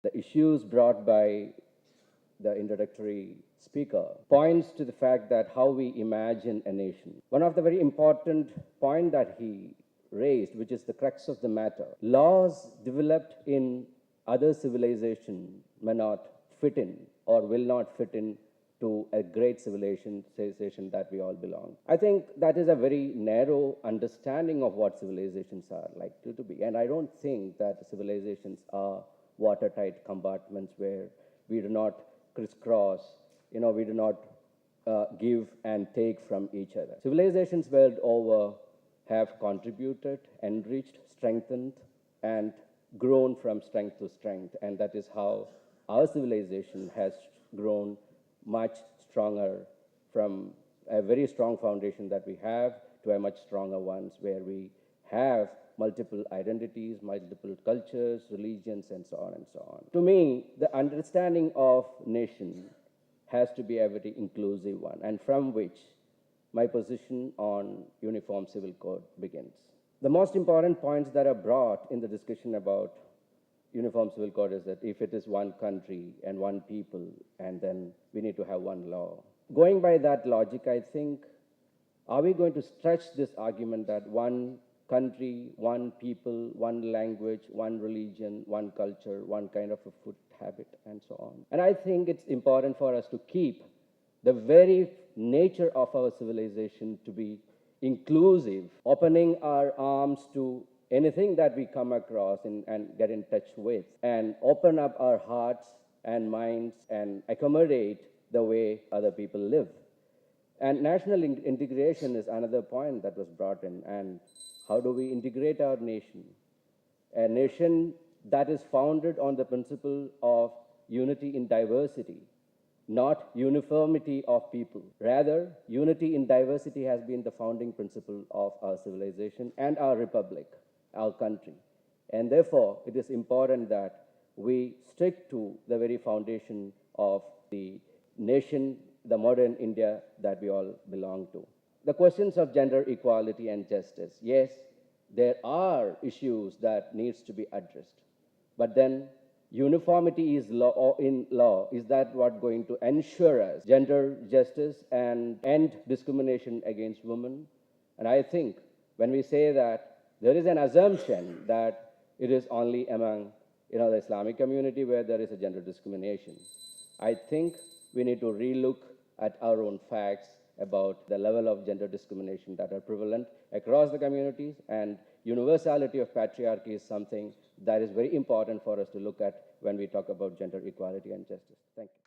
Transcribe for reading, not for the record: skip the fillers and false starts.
the issues brought by the introductory speaker points to the fact that how we imagine a nation. One of the very important point that he raised, which is the crux of the matter, laws developed in other civilization may not fit in or will not fit in to a great civilization that we all belong. I think that is a very narrow understanding of what civilizations are likely to be. And I don't think that civilizations are watertight compartments where we do not crisscross, we do not give and take from each other. Civilizations world over have contributed, enriched, strengthened, and grown from strength to strength. And that is how our civilization has grown much stronger from a very strong foundation that we have to a much stronger ones where we have multiple identities, multiple cultures, religions, and so on and so on. To me, the understanding of nation has to be a very inclusive one, and from which my position on Uniform Civil Code begins. The most important points that are brought in the discussion about Uniform Civil Code is that if it is one country and one people, and then we need to have one law. Going by that logic, I think, are we going to stretch this argument that one country, one people, one language, one religion, one culture, one kind of a food habit, and so on? And I think it's important for us to keep the very nature of our civilization to be inclusive, opening our arms to anything that we come across and get in touch with, and open up our hearts and minds and accommodate the way other people live. And national integration is another point that was brought in. And how do we integrate our nation? A nation that is founded on the principle of unity in diversity, not uniformity of people. Rather, unity in diversity has been the founding principle of our civilization and our republic, our country. And therefore, it is important that we stick to the very foundation of the nation, the modern India that we all belong to. The questions of gender equality and justice, yes, there are issues that needs to be addressed. But then uniformity is in law. Is that what going to ensure us gender justice and end discrimination against women? And I think when we say that, there is an assumption that it is only among the Islamic community where there is a gender discrimination. I think we need to relook at our own facts about the level of gender discrimination that are prevalent across the communities, and universality of patriarchy is something that is very important for us to look at when we talk about gender equality and justice. Thank you.